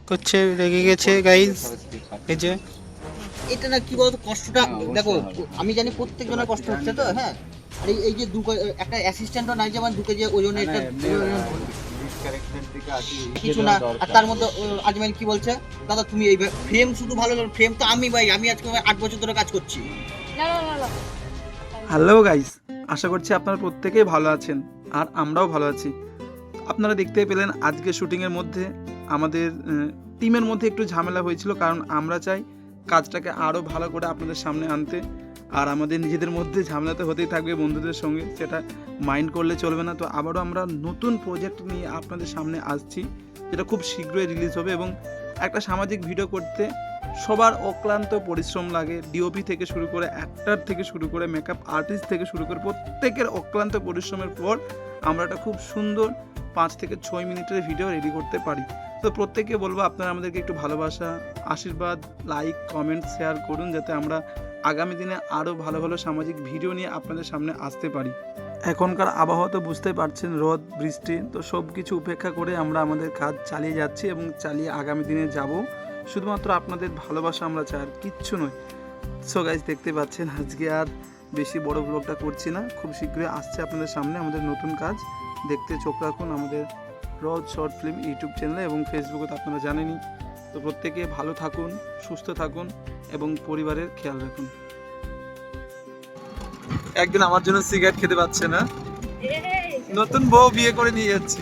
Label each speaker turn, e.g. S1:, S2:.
S1: করছে, রেগে গেছে গাইস। এই যে
S2: এটা না কি বলতো কষ্টটা দেখো, আমি জানি প্রত্যেক জনের কষ্ট হচ্ছে তো, হ্যাঁ। আর এই যে একটা অ্যাসিস্ট্যান্টও নাই, যেমন 2 কেজি ওজনের একটা কিছু না। আর তার মধ্যে আজমাইল কি বলছে, দাদা তুমি এই ফ্রেম শুধু ভালো, ফ্রেম তো আমি ভাই, আমি আজকে 8 বছর ধরে কাজ করছি।
S3: হ্যালো গাইস, আশা করছি আপনারা প্রত্যেকেই ভালো আছেন আর আমরাও ভালো আছি। আপনারা দেখতেই পেলেন আজকে শুটিংয়ের মধ্যে আমাদের টিমের মধ্যে একটু ঝামেলা হয়েছিল, কারণ আমরা চাই কাজটাকে আরও ভালো করে আপনাদের সামনে আনতে। আর আমাদের নিজেদের মধ্যে ঝামেলা তো হতেই থাকবে বন্ধুদের সঙ্গে, সেটা মাইন্ড করলে চলবে না। তো আবারও আমরা নতুন প্রজেক্ট নিয়ে আপনাদের সামনে আসছি, যেটা খুব শীঘ্রই রিলিজ হবে। এবং একটা সামাজিক ভিডিও করতে সবার অক্লান্ত পরিশ্রম লাগে, ডিওপি থেকে শুরু করে অ্যাক্টর থেকে শুরু করে মেকআপ আর্টিস্ট থেকে শুরু করে প্রত্যেকের অক্লান্ত পরিশ্রমের পর আমরা একটা খুব সুন্দর 5 থেকে 6 মিনিটের ভিডিও রেডি করতে পারি। তো প্রত্যেককে বলবো আপনারা আমাদেরকে একটু ভালোবাসা, আশীর্বাদ, লাইক, কমেন্ট, শেয়ার করুন, যাতে আমরা আগামী দিনে আরও ভালো ভালো সামাজিক ভিডিও নিয়ে আপনাদের সামনে আসতে পারি। এখনকার আবহাওয়া তো বুঝতে পারছেন, রোদ বৃষ্টি, তো সব কিছু উপেক্ষা করে আমরা আমাদের কাজ চালিয়ে যাচ্ছি এবং চালিয়ে আগামী দিনে যাব। শুধুমাত্র আপনাদের ভালোবাসা আমরা চাই, আর কিচ্ছু নয়। সো গাইজ দেখতে পাচ্ছেন আজকে আর বেশি বড় ব্লগটা করছি না, খুব শীঘ্রই আসছে আপনাদের সামনে আমাদের নতুন কাজ। দেখতে চোখ রাখুন আমাদের রোজ শর্ট ফিল্ম ইউটিউব চ্যানেলে এবং ফেসবুকে, তো আপনারা জানেনই। তো প্রত্যেকে ভালো থাকুন, সুস্থ থাকুন এবং পরিবারের খেয়াল রাখুন। একদিন আমার জন্য সিগারেট খেতে পাচ্ছে না, নতুন বউ বিয়ে করে নিয়ে যাচ্ছি।